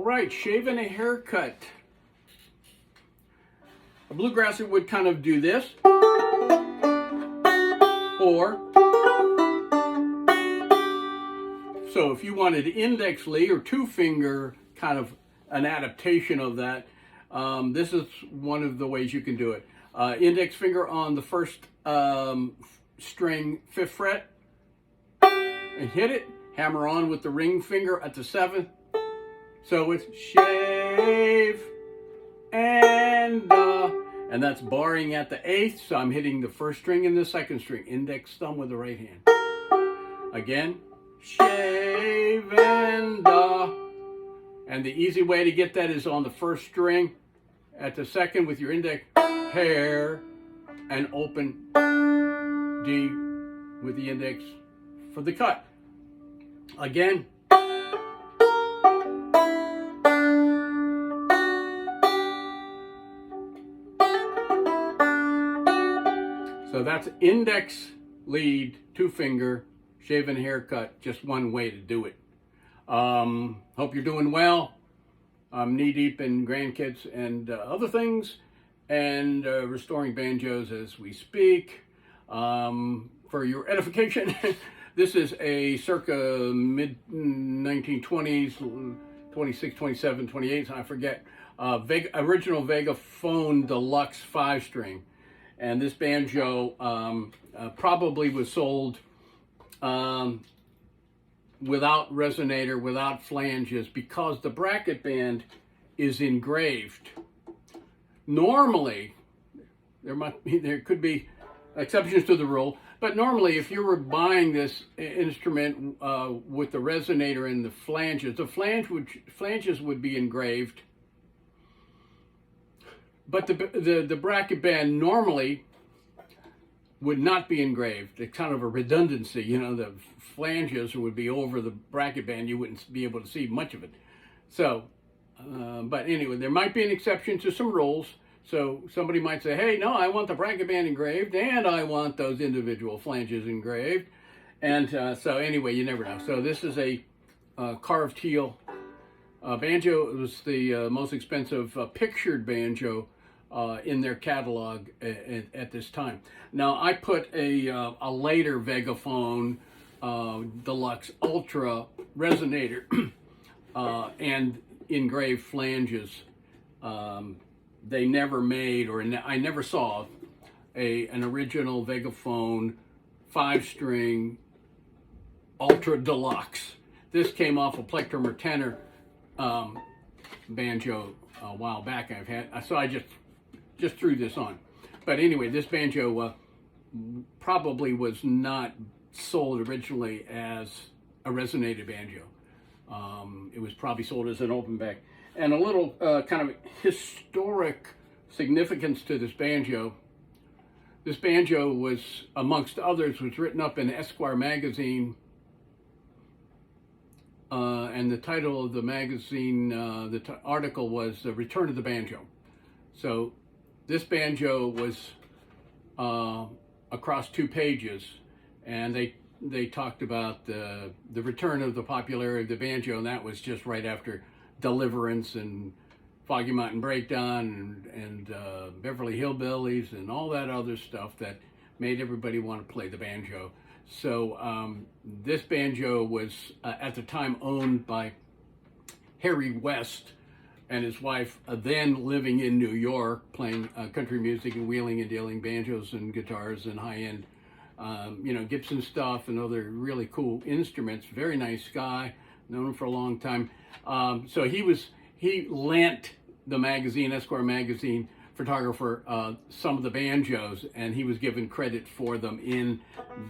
right, shaving a haircut. A bluegrasser would kind of do this, or so if you wanted index lead or two finger, kind of an adaptation of that, this is one of the ways you can do it. Index finger on the first string 5th fret and hit it. Hammer on with the ring finger at the 7th. So it's shave and that's barring at the 8th. So I'm hitting the first string and the second string. Index thumb with the right hand. Again, shave and the easy way to get that is on the first string at the second with your index, hair, and open D with the index for the cut. Again. So that's index, lead, two finger, shaven haircut, just one way to do it. Hope you're doing well. I'm knee deep in grandkids and other things, and restoring banjos as we speak. For your edification, this is a circa mid-1920s, 26, 27, 28, I forget, original Vegaphone Deluxe 5-string. And this banjo probably was sold without resonator, without flanges, because the bracket band is engraved. Normally, there could be exceptions to the rule, but normally if you were buying this instrument with the resonator and the flanges would be engraved, but the bracket band normally would not be engraved. It's kind of a redundancy, you know, the flanges would be over the bracket band, you wouldn't be able to see much of it. So, but anyway, there might be an exception to some rules. So somebody might say, hey, no, I want the bracket band engraved and I want those individual flanges engraved. And so anyway, you never know. So this is a carved heel banjo. It was the most expensive pictured banjo in their catalog at this time. Now I put a later Vegaphone Deluxe Ultra resonator and engraved flanges. They never made, or I never saw an original Vegaphone 5-string Ultra Deluxe. This came off a plectrum or tenor banjo a while back. So I just threw this on. But anyway, this banjo probably was not sold originally as a resonated banjo. It was probably sold as an open back. And a little kind of historic significance to this banjo. This banjo was, amongst others, was written up in Esquire magazine. And the title of the magazine, the article was Return of the Banjo. So this banjo was across 2 pages, and they talked about the return of the popularity of the banjo, and that was just right after Deliverance and Foggy Mountain Breakdown and Beverly Hillbillies and all that other stuff that made everybody want to play the banjo. So this banjo was at the time owned by Harry West and his wife, then living in New York, playing country music and wheeling and dealing banjos and guitars and high-end Gibson stuff and other really cool instruments. Very nice guy, known him for a long time. So he lent the magazine, Esquire magazine photographer, some of the banjos, and he was given credit for them in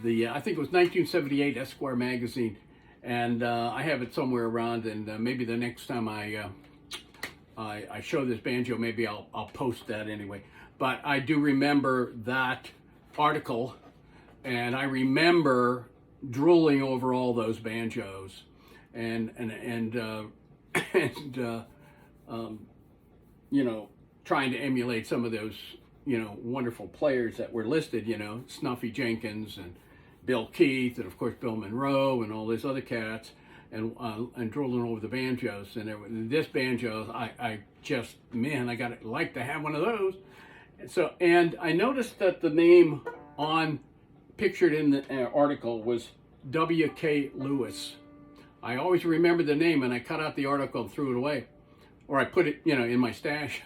the, I think it was 1978 Esquire magazine. And I have it somewhere around, and maybe the next time I show this banjo, maybe I'll post that anyway. But I do remember that article, and I remember drooling over all those banjos, and trying to emulate some of those, wonderful players that were listed, Snuffy Jenkins and Bill Keith, and of course Bill Monroe and all these other cats. and drooling over the banjos. And this banjo, I just, man, I like to have one of those. And I noticed that the name pictured in the article was W.K. Lewis. I always remember the name, and I cut out the article and threw it away, or I put it, in my stash.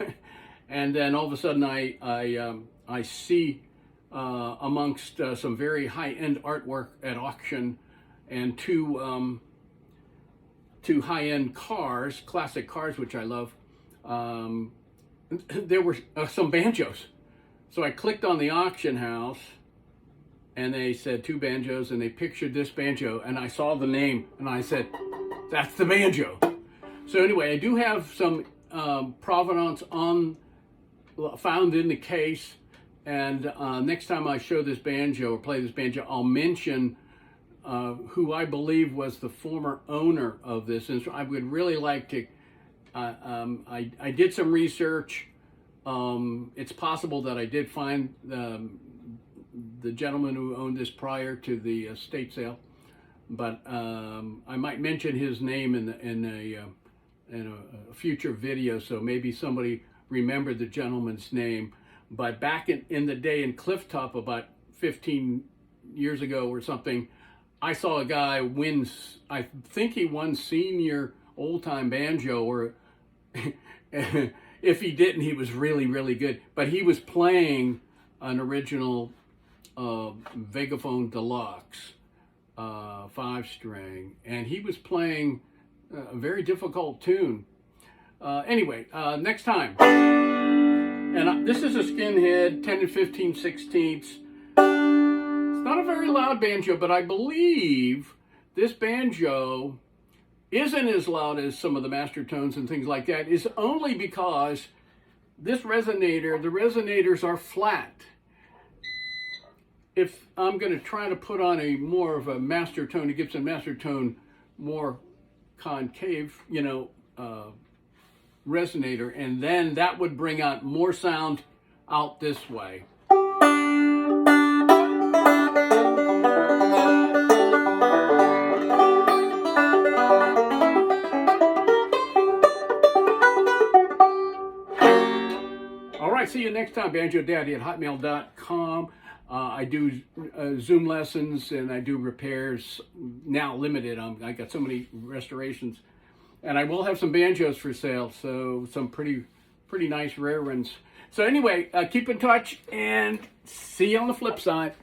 And then all of a sudden, I see amongst some very high-end artwork at auction, and two high-end cars, classic cars, which I love. There were some banjos. So I clicked on the auction house, and they said 2 banjos, and they pictured this banjo, and I saw the name, and I said, that's the banjo. So anyway, I do have some provenance found in the case, and next time I show this banjo or play this banjo, I'll mention who I believe was the former owner of this instrument. I would really like to, I did some research. It's possible that I did find the gentleman who owned this prior to the estate sale, but I might mention his name in a future video, so maybe somebody remembered the gentleman's name. But back in the day in Clifftop, about 15 years ago or something, I saw a guy win, I think he won senior old-time banjo, or if he didn't, he was really, really good. But he was playing an original Vegaphone Deluxe 5-string, and he was playing a very difficult tune. Anyway, next time. And this is a skinhead, 10 and 15/16. It's not a very loud banjo, but I believe this banjo isn't as loud as some of the master tones and things like that, is only because this resonator, the resonators are flat. If I'm going to try to put on more of a master tone, a Gibson master tone, more concave, resonator, and then that would bring out more sound out this way. All right, see you next time. Banjodaddy@hotmail.com. I do Zoom lessons, and I do repairs, now limited. I got so many restorations. And I will have some banjos for sale, so some pretty nice rare ones. So anyway, keep in touch, and see you on the flip side.